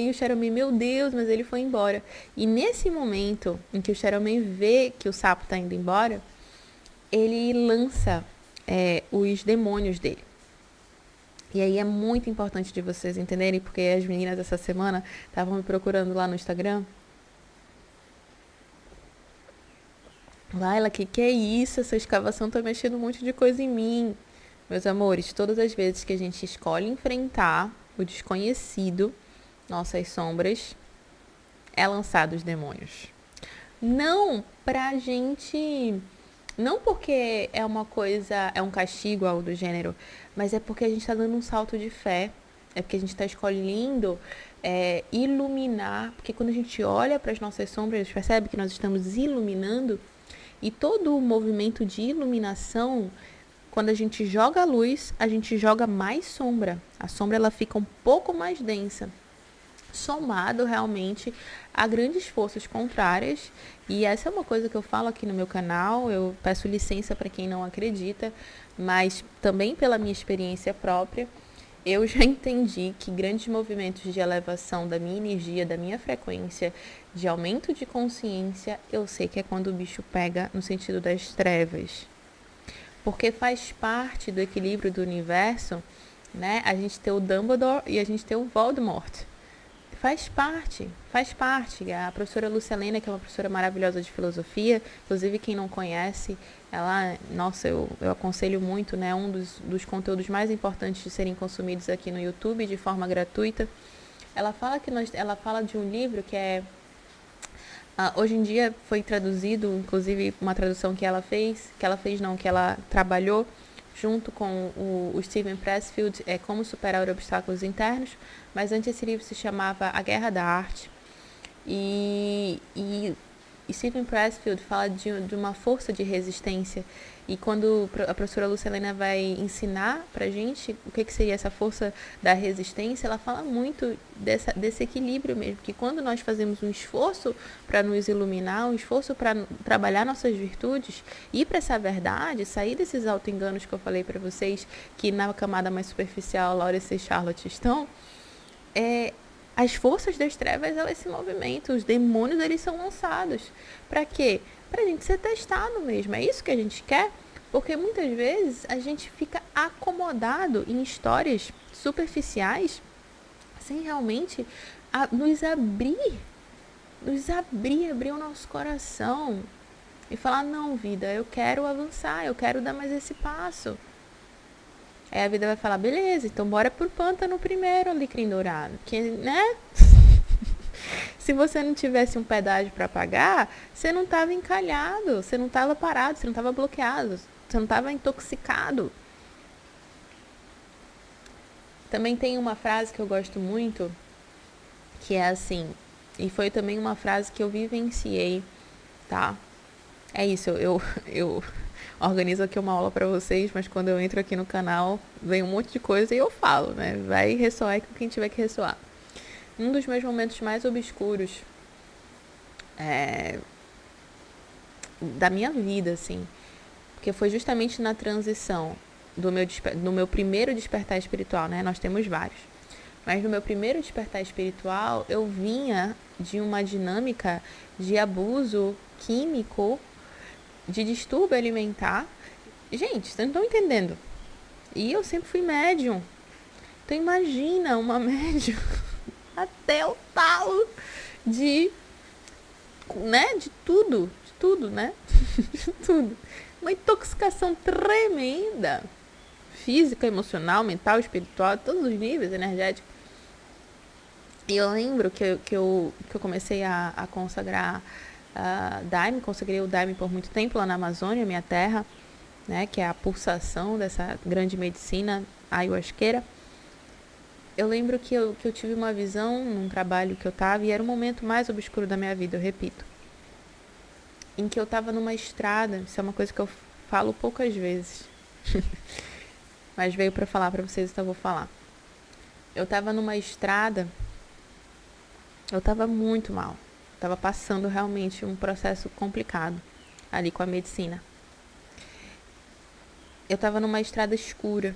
o Shadowman, meu Deus, mas ele foi embora. E nesse momento em que o Shadowman vê que o sapo tá indo embora, ele lança os demônios dele. E aí é muito importante de vocês entenderem, porque as meninas essa semana estavam me procurando lá no Instagram. Laila, que é isso? Essa escavação tá mexendo um monte de coisa em mim. Meus amores, todas as vezes que a gente escolhe enfrentar o desconhecido, nossas sombras, é lançado os demônios. Não pra gente... Não porque é uma coisa, é um castigo, algo do gênero, mas é porque a gente está dando um salto de fé. É porque a gente está escolhendo iluminar. Porque quando a gente olha para as nossas sombras, a gente percebe que nós estamos iluminando. E todo o movimento de iluminação, quando a gente joga a luz, a gente joga mais sombra. A sombra ela fica um pouco mais densa, somado realmente a grandes forças contrárias. E essa é uma coisa que eu falo aqui no meu canal, eu peço licença para quem não acredita, mas também pela minha experiência própria, eu já entendi que grandes movimentos de elevação da minha energia, da minha frequência, de aumento de consciência, eu sei que é quando o bicho pega no sentido das trevas. Porque faz parte do equilíbrio do universo, né? A gente ter o Dumbledore e a gente ter o Voldemort. Faz parte. A professora Lúcia Helena, que é uma professora maravilhosa de filosofia, inclusive quem não conhece, ela, nossa, eu aconselho muito, né? Um dos conteúdos mais importantes de serem consumidos aqui no YouTube de forma gratuita. Ela fala de um livro que é hoje em dia foi traduzido, inclusive uma tradução que ela trabalhou junto com o Steven Pressfield, Como Superar Obstáculos Internos, mas antes esse livro se chamava A Guerra da Arte. E Steven Pressfield fala de uma força de resistência. E quando a professora Lúcia Helena vai ensinar pra gente o que seria essa força da resistência, ela fala muito desse equilíbrio mesmo, que quando nós fazemos um esforço para nos iluminar, um esforço para trabalhar nossas virtudes, ir para essa verdade, sair desses auto-enganos que eu falei para vocês, que na camada mais superficial Lawrence e Charlotte estão, as forças das trevas, elas se movimentam, os demônios, eles são lançados. Para quê? Pra gente ser testado mesmo. É isso que a gente quer? Porque muitas vezes a gente fica acomodado em histórias superficiais sem realmente abrir o nosso coração e falar, não, vida, eu quero avançar, eu quero dar mais esse passo. Aí a vida vai falar, beleza, então bora pro pântano primeiro, alecrim dourado. Que, né? Se você não tivesse um pedágio para pagar, você não estava encalhado, você não estava parado, você não estava bloqueado, você não estava intoxicado. Também tem uma frase que eu gosto muito, que é assim, e foi também uma frase que eu vivenciei, tá? É isso, eu organizo aqui uma aula para vocês, mas quando eu entro aqui no canal, vem um monte de coisa e eu falo, né? Vai ressoar com quem tiver que ressoar. Um dos meus momentos mais obscuros da minha vida, assim, porque foi justamente na transição do meu primeiro despertar espiritual, né? Nós temos vários. Mas no meu primeiro despertar espiritual, eu vinha de uma dinâmica de abuso químico, de distúrbio alimentar. Gente, vocês não estão entendendo. E eu sempre fui médium. Então imagina uma médium até o talo de tudo, né? De tudo. Uma intoxicação tremenda. Física, emocional, mental, espiritual, todos os níveis energéticos. E eu lembro que eu comecei a consagrar Daime, consagrei o Daime por muito tempo lá na Amazônia, minha terra, né? Que é a pulsação dessa grande medicina ayahuasqueira. Eu lembro que eu tive uma visão num trabalho que eu tava, e era o momento mais obscuro da minha vida, eu repito. Em que eu tava numa estrada, isso é uma coisa que eu falo poucas vezes, mas veio pra falar pra vocês, então eu vou falar. Eu tava numa estrada, eu tava muito mal. Tava passando realmente um processo complicado ali com a medicina. Eu tava numa estrada escura.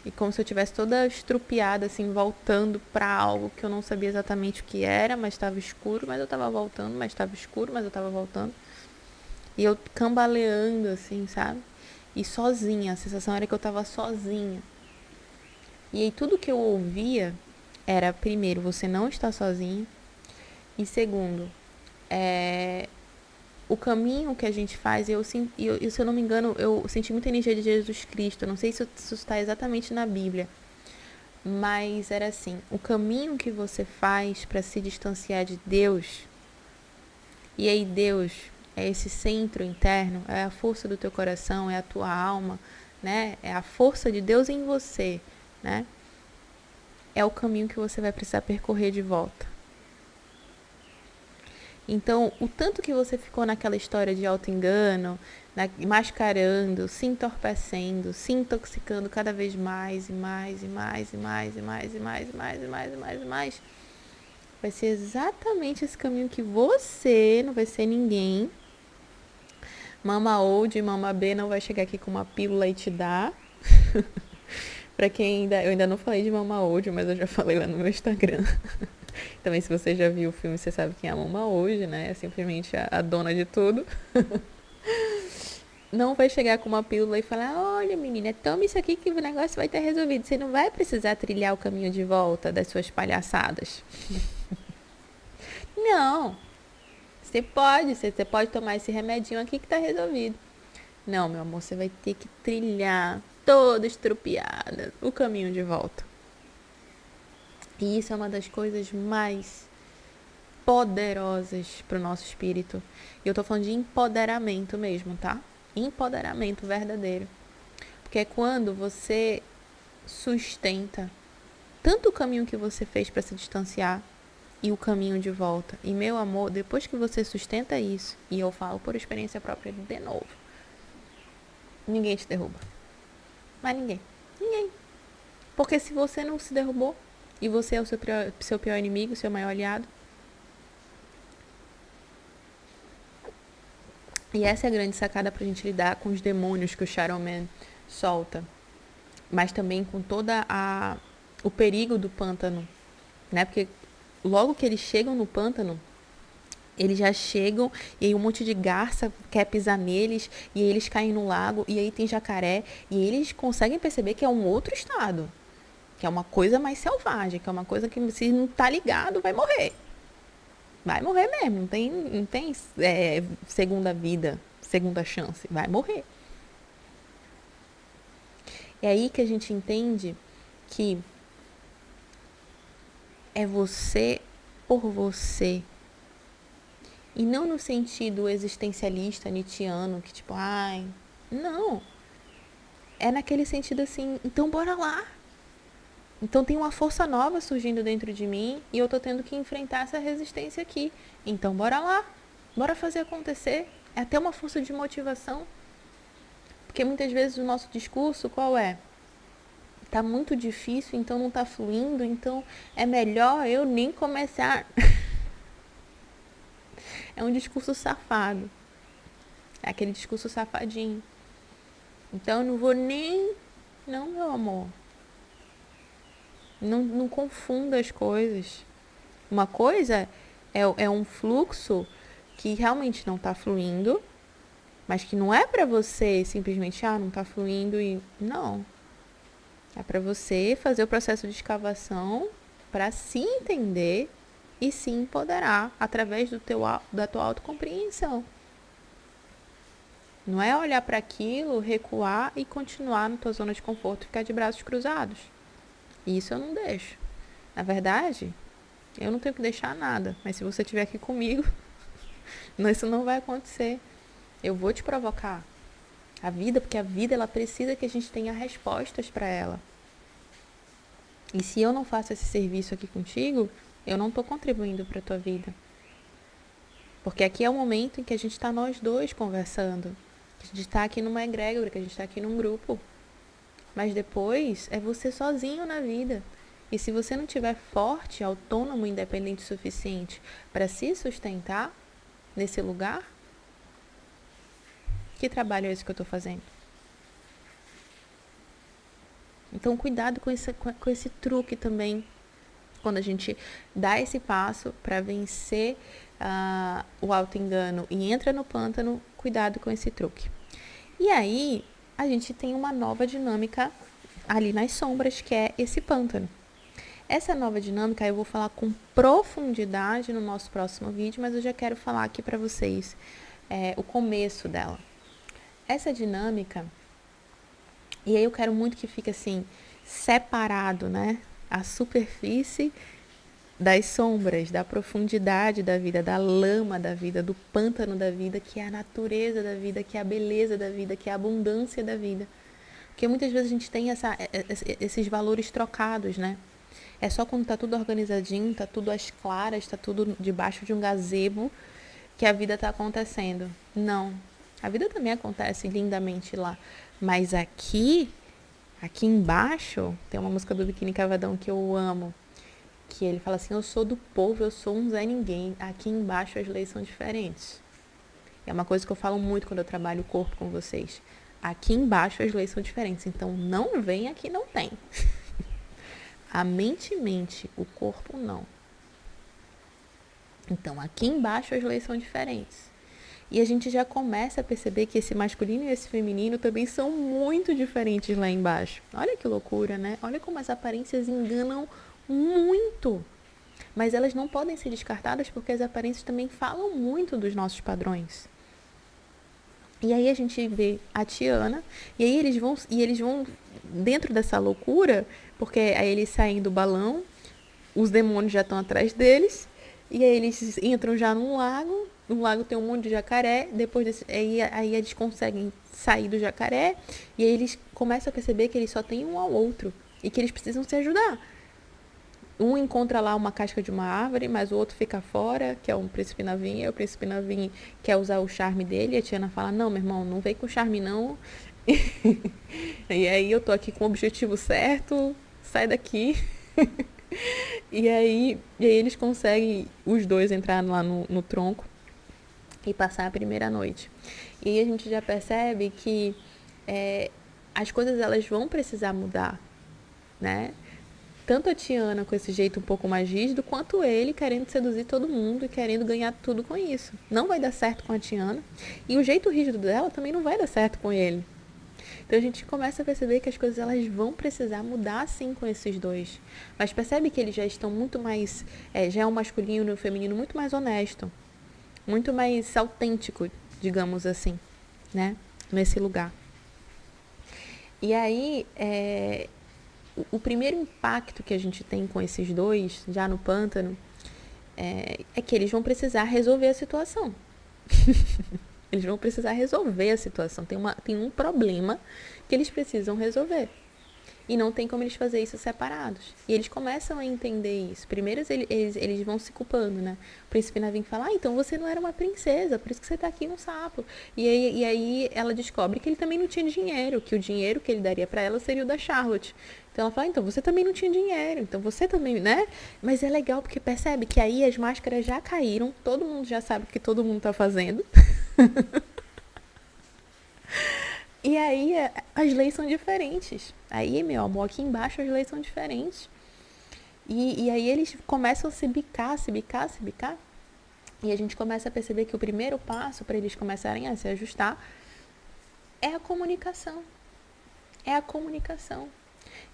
E como se eu tivesse toda estrupiada, assim, voltando pra algo que eu não sabia exatamente o que era, mas estava escuro, mas eu tava voltando, mas estava escuro, mas eu tava voltando. E eu cambaleando, assim, sabe? E sozinha, a sensação era que eu tava sozinha. E aí tudo que eu ouvia era, primeiro, você não está sozinho. E segundo, o caminho que a gente faz, se eu não me engano, eu senti muita energia de Jesus Cristo. Eu não sei se isso está exatamente na Bíblia, mas era assim: o caminho que você faz para se distanciar de Deus, e aí Deus é esse centro interno, é a força do teu coração, é a tua alma, né? É a força de Deus em você, né? É o caminho que você vai precisar percorrer de volta. Então, o tanto que você ficou naquela história de auto-engano, mascarando, se entorpecendo, se intoxicando cada vez mais e mais e mais e mais e mais e mais e mais e mais e mais e mais, vai ser exatamente esse caminho que você, não vai ser ninguém, Mama Old e Mama B não vai chegar aqui com uma pílula e te dar. Pra quem eu ainda não falei de Mama Old, mas eu já falei lá no meu Instagram. Também, se você já viu o filme, você sabe quem é a Mama hoje, né? É simplesmente a dona de tudo. Não vai chegar com uma pílula e falar: olha, menina, toma isso aqui que o negócio vai estar resolvido. Você não vai precisar trilhar o caminho de volta das suas palhaçadas. Não. Você pode tomar esse remedinho aqui que tá resolvido. Não, meu amor, você vai ter que trilhar toda estrupiada o caminho de volta. E isso é uma das coisas mais poderosas para o nosso espírito. E eu tô falando de empoderamento mesmo, tá? Empoderamento verdadeiro. Porque é quando você sustenta tanto o caminho que você fez para se distanciar e o caminho de volta. E, meu amor, depois que você sustenta isso, e eu falo por experiência própria de novo, ninguém te derruba. Mas ninguém. Ninguém. Porque se você não se derrubou, e você é o seu pior inimigo, seu maior aliado, e essa é a grande sacada pra gente lidar com os demônios que o Shadow Man solta. Mas também com toda o perigo do pântano, né? Porque logo que eles chegam no pântano, eles já chegam e aí um monte de garça quer pisar neles e aí eles caem no lago e aí tem jacaré e eles conseguem perceber que é um outro estado, que é uma coisa mais selvagem, que é uma coisa que se não tá ligado vai morrer. Vai morrer mesmo, não tem segunda vida, segunda chance, vai morrer. É aí que a gente entende que é você por você. E não no sentido existencialista, nietzschiano, que tipo, ai, não. É naquele sentido assim, então bora lá. Então tem uma força nova surgindo dentro de mim e eu tô tendo que enfrentar essa resistência aqui. Então bora lá. Bora fazer acontecer. É até uma força de motivação. Porque muitas vezes o nosso discurso, qual é? Tá muito difícil, então não tá fluindo, então é melhor eu nem começar. É um discurso safado. É aquele discurso safadinho. Então eu não vou nem... Não, meu amor. Não confunda as coisas. Uma coisa é um fluxo que realmente não tá fluindo, mas que não é pra você simplesmente, não tá fluindo e... Não. É pra você fazer o processo de escavação para se entender e se empoderar através da tua autocompreensão. Não é olhar para aquilo, recuar e continuar na tua zona de conforto e ficar de braços cruzados. Isso eu não deixo. Na verdade, eu não tenho que deixar nada. Mas se você estiver aqui comigo, isso não vai acontecer. Eu vou te provocar. A vida, porque a vida ela precisa que a gente tenha respostas para ela. E se eu não faço esse serviço aqui contigo, eu não estou contribuindo para a tua vida. Porque aqui é o momento em que a gente está nós dois conversando. A gente está aqui numa egrégora, que a gente está aqui num grupo. Mas depois é você sozinho na vida. E se você não estiver forte, autônomo, independente o suficiente para se sustentar nesse lugar, que trabalho é esse que eu estou fazendo? Então, cuidado com esse truque também. Quando a gente dá esse passo para vencer o auto-engano e entra no pântano, cuidado com esse truque. E aí, a gente tem uma nova dinâmica ali nas sombras, que é esse pântano. Essa nova dinâmica eu vou falar com profundidade no nosso próximo vídeo, mas eu já quero falar aqui para vocês o começo dela. Essa dinâmica, e aí eu quero muito que fique assim, separado, né? A superfície das sombras, da profundidade da vida, da lama da vida, do pântano da vida, que é a natureza da vida, que é a beleza da vida, que é a abundância da vida. Porque muitas vezes a gente tem esses valores trocados, né? É só quando tá tudo organizadinho, tá tudo às claras, tá tudo debaixo de um gazebo que a vida tá acontecendo. Não. A vida também acontece lindamente lá. Mas aqui embaixo, tem uma música do Biquíni Cavadão que eu amo, que ele fala assim: eu sou do povo, eu sou um Zé Ninguém. Aqui embaixo as leis são diferentes. É uma coisa que eu falo muito quando eu trabalho o corpo com vocês. Aqui embaixo as leis são diferentes. Então não vem aqui, não tem. A mente mente, o corpo não. Então aqui embaixo as leis são diferentes. E a gente já começa a perceber que esse masculino e esse feminino também são muito diferentes lá embaixo. Olha que loucura, né? Olha como as aparências enganam muito. Mas elas não podem ser descartadas porque as aparências também falam muito dos nossos padrões. E aí a gente vê a Tiana, e aí eles vão dentro dessa loucura, porque aí eles saem do balão, os demônios já estão atrás deles, e aí eles entram já num lago, no lago tem um monte de jacaré, aí eles conseguem sair do jacaré, e aí eles começam a perceber que eles só têm um ao outro, e que eles precisam se ajudar. Um encontra lá uma casca de uma árvore, mas o outro fica fora, que é um príncipe Navim, e o príncipe Navim quer usar o charme dele, e a Tiana fala: não, meu irmão, não vem com charme não. E aí eu tô aqui com o objetivo certo, sai daqui. E aí eles conseguem, os dois, entrar lá no tronco e passar a primeira noite. E aí a gente já percebe que as coisas elas vão precisar mudar, né? Tanto a Tiana com esse jeito um pouco mais rígido, quanto ele querendo seduzir todo mundo e querendo ganhar tudo com isso. Não vai dar certo com a Tiana. E o jeito rígido dela também não vai dar certo com ele. Então a gente começa a perceber que as coisas elas vão precisar mudar sim com esses dois. Mas percebe que eles já estão muito mais, já é um masculino e um feminino muito mais honesto. Muito mais autêntico, digamos assim, né? Nesse lugar. E aí, o primeiro impacto que a gente tem com esses dois, já no pântano, é que eles vão precisar resolver a situação. Eles vão precisar resolver a situação. Tem um problema que eles precisam resolver. E não tem como eles fazer isso separados. E eles começam a entender isso. Primeiro eles vão se culpando, né? O príncipe Navim fala: então você não era uma princesa, por isso que você tá aqui um sapo. E aí ela descobre que ele também não tinha dinheiro, que o dinheiro que ele daria para ela seria o da Charlotte. Então ela fala: então você também não tinha dinheiro, então você também, né? Mas é legal porque percebe que aí as máscaras já caíram, todo mundo já sabe o que todo mundo tá fazendo. E aí as leis são diferentes. Aí, meu amor, aqui embaixo as leis são diferentes. E aí eles começam a se bicar. E a gente começa a perceber que o primeiro passo para eles começarem a se ajustar é a comunicação. É a comunicação.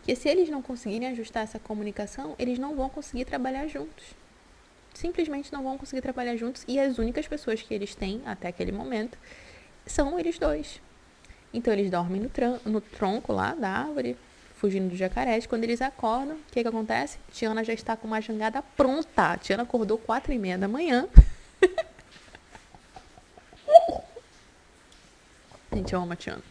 Que se eles não conseguirem ajustar essa comunicação, eles não vão conseguir trabalhar juntos. Simplesmente não vão conseguir trabalhar juntos. E as únicas pessoas que eles têm até aquele momento são eles dois. Então eles dormem no tronco lá da árvore, fugindo do jacaré. Quando eles acordam, o que acontece? Tiana já está com uma jangada pronta. Tiana acordou 4h30 da manhã. Gente, eu amo a Tiana.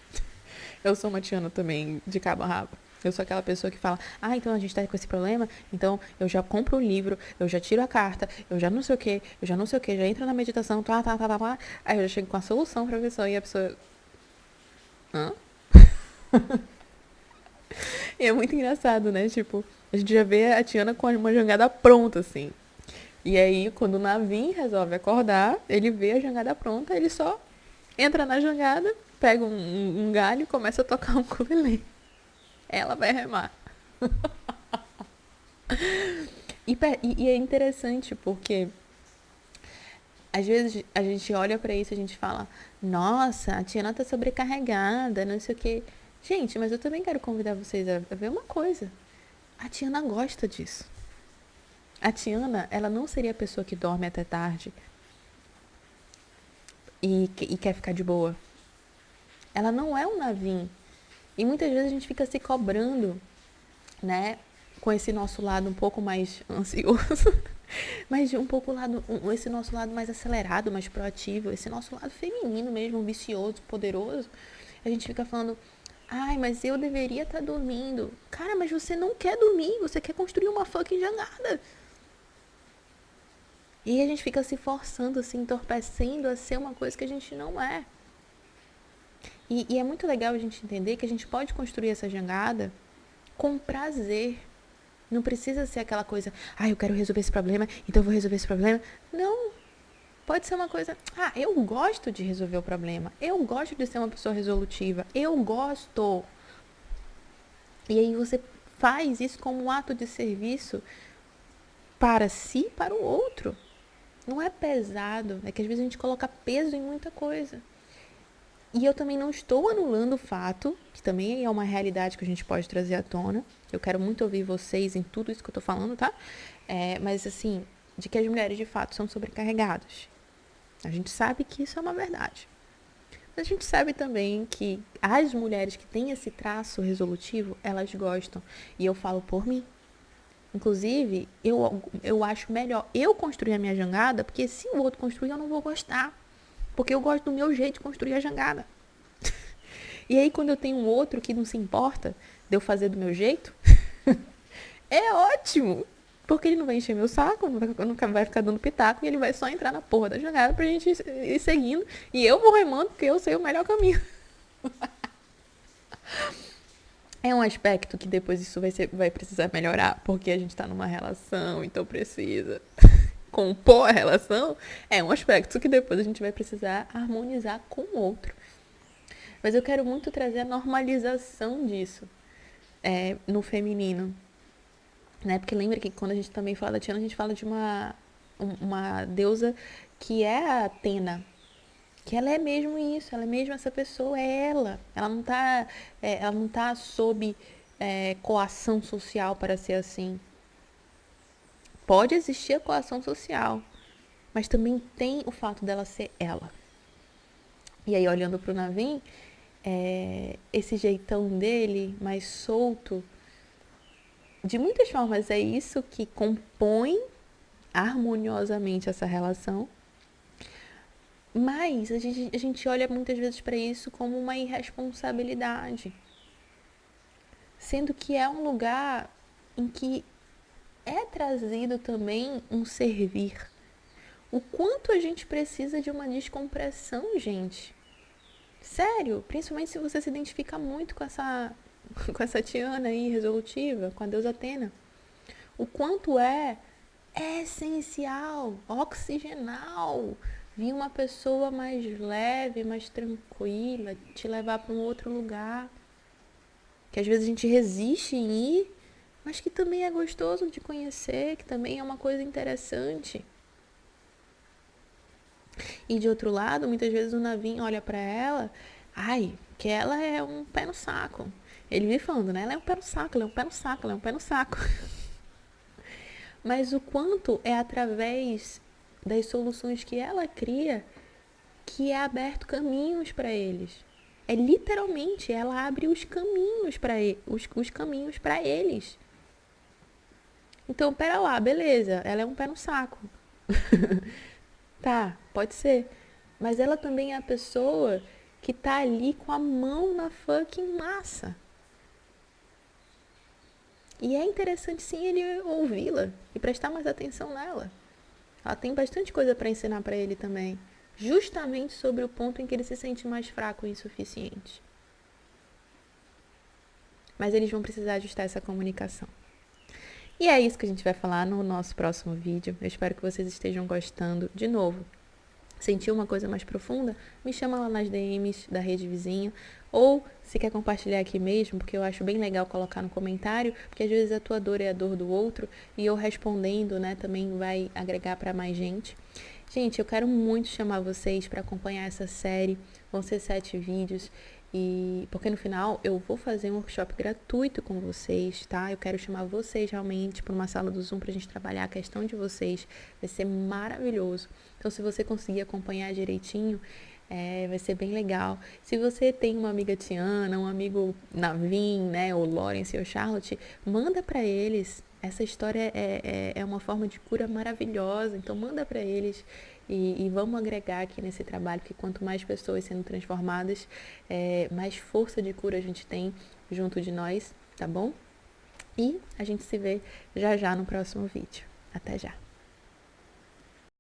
Eu sou uma Tiana também, de cabo a rabo. Eu sou aquela pessoa que fala, então a gente tá com esse problema, então eu já compro o livro, eu já tiro a carta, eu já não sei o que, já entro na meditação, tá. Aí eu já chego com a solução pra pessoa e a pessoa... Hã? E é muito engraçado, né? Tipo, a gente já vê a Tiana com uma jangada pronta, assim. E aí, quando o Navin resolve acordar, ele vê a jangada pronta, ele só entra na jangada, pega um galho e começa a tocar um ukulele. Ela vai remar. E é interessante porque às vezes a gente olha pra isso e a gente fala, nossa, a Tiana tá sobrecarregada, não sei o quê. Gente, mas eu também quero convidar vocês a ver uma coisa. A Tiana gosta disso. A Tiana, ela não seria a pessoa que dorme até tarde e quer ficar de boa. Ela não é um Navin. E muitas vezes a gente fica se cobrando, né? Com esse nosso lado um pouco mais ansioso. Mas um pouco esse nosso lado mais acelerado, mais proativo, esse nosso lado feminino mesmo, vicioso, poderoso, a gente fica falando, mas eu deveria estar dormindo. Cara, mas você não quer dormir, você quer construir uma fucking jangada. E a gente fica se forçando, se entorpecendo a ser uma coisa que a gente não é. E é muito legal a gente entender que a gente pode construir essa jangada com prazer. Não precisa ser aquela coisa, eu quero resolver esse problema, então eu vou resolver esse problema. Não. Pode ser uma coisa, eu gosto de resolver o problema. Eu gosto de ser uma pessoa resolutiva. Eu gosto. E aí você faz isso como um ato de serviço para si e para o outro. Não é pesado. É que às vezes a gente coloca peso em muita coisa. E eu também não estou anulando o fato, que também é uma realidade que a gente pode trazer à tona. Eu quero muito ouvir vocês em tudo isso que eu tô falando, tá? Mas assim, de que as mulheres de fato são sobrecarregadas. A gente sabe que isso é uma verdade. Mas a gente sabe também que as mulheres que têm esse traço resolutivo, elas gostam. E eu falo por mim. Inclusive, eu acho melhor eu construir a minha jangada, porque se o outro construir, eu não vou gostar. Porque eu gosto do meu jeito de construir a jangada. E aí, quando eu tenho um outro que não se importa de eu fazer do meu jeito, é ótimo. Porque ele não vai encher meu saco, nunca vai ficar dando pitaco, e ele vai só entrar na porra da jangada pra gente ir seguindo. E eu vou remando, porque eu sei o melhor caminho. É um aspecto que depois isso vai precisar melhorar, porque a gente tá numa relação, então precisa compor a relação. É um aspecto que depois a gente vai precisar harmonizar com o outro. Mas eu quero muito trazer a normalização disso no feminino. Né? Porque lembra que quando a gente também fala da Tiana, a gente fala de uma deusa que é a Atena. Que ela é mesmo isso, ela é mesmo essa pessoa, é ela. Ela não tá sob coação social para ser assim. Pode existir a coação social, mas também tem o fato dela ser ela. E aí, olhando pro Navin, esse jeitão dele, mais solto, de muitas formas é isso que compõe harmoniosamente essa relação. Mas a gente olha muitas vezes para isso como uma irresponsabilidade. Sendo que é um lugar em que é trazido também um servir. O quanto a gente precisa de uma descompressão, gente. Sério, principalmente se você se identifica muito com essa Tiana aí, resolutiva, com a deusa Atena. O quanto é essencial, oxigenal, vir uma pessoa mais leve, mais tranquila, te levar para um outro lugar. Que às vezes a gente resiste em ir, mas que também é gostoso de conhecer, que também é uma coisa interessante. E de outro lado, muitas vezes o Navin olha para ela, que ela é um pé no saco. Ele vive falando, né? Ela é um pé no saco, ela é um pé no saco, ela é um pé no saco. Mas o quanto é através das soluções que ela cria que é aberto caminhos para eles. É literalmente, ela abre os caminhos para os caminhos para eles. Então, pera lá, beleza, ela é um pé no saco. Tá, pode ser. Mas ela também é a pessoa que tá ali com a mão na fucking massa. E é interessante sim ele ouvi-la e prestar mais atenção nela. Ela tem bastante coisa para ensinar para ele também, justamente sobre o ponto em que ele se sente mais fraco e insuficiente. Mas eles vão precisar ajustar essa comunicação. E é isso que a gente vai falar no nosso próximo vídeo. Eu espero que vocês estejam gostando. De novo, sentiu uma coisa mais profunda? Me chama lá nas DMs da Rede Vizinho. Ou se quer compartilhar aqui mesmo, porque eu acho bem legal colocar no comentário, porque às vezes a tua dor é a dor do outro e eu respondendo, né, também vai agregar para mais gente. Gente, eu quero muito chamar vocês para acompanhar essa série. Vão ser 7 vídeos. E porque no final eu vou fazer um workshop gratuito com vocês, tá? Eu quero chamar vocês realmente para uma sala do Zoom pra gente trabalhar a questão de vocês. Vai ser maravilhoso. Então, se você conseguir acompanhar direitinho, vai ser bem legal. Se você tem uma amiga Tiana, um amigo Navin, né, ou Lawrence ou Charlotte, manda para eles. Essa história é uma forma de cura maravilhosa, então manda para eles e vamos agregar aqui nesse trabalho, que quanto mais pessoas sendo transformadas, mais força de cura a gente tem junto de nós, tá bom? E a gente se vê já já no próximo vídeo. Até já!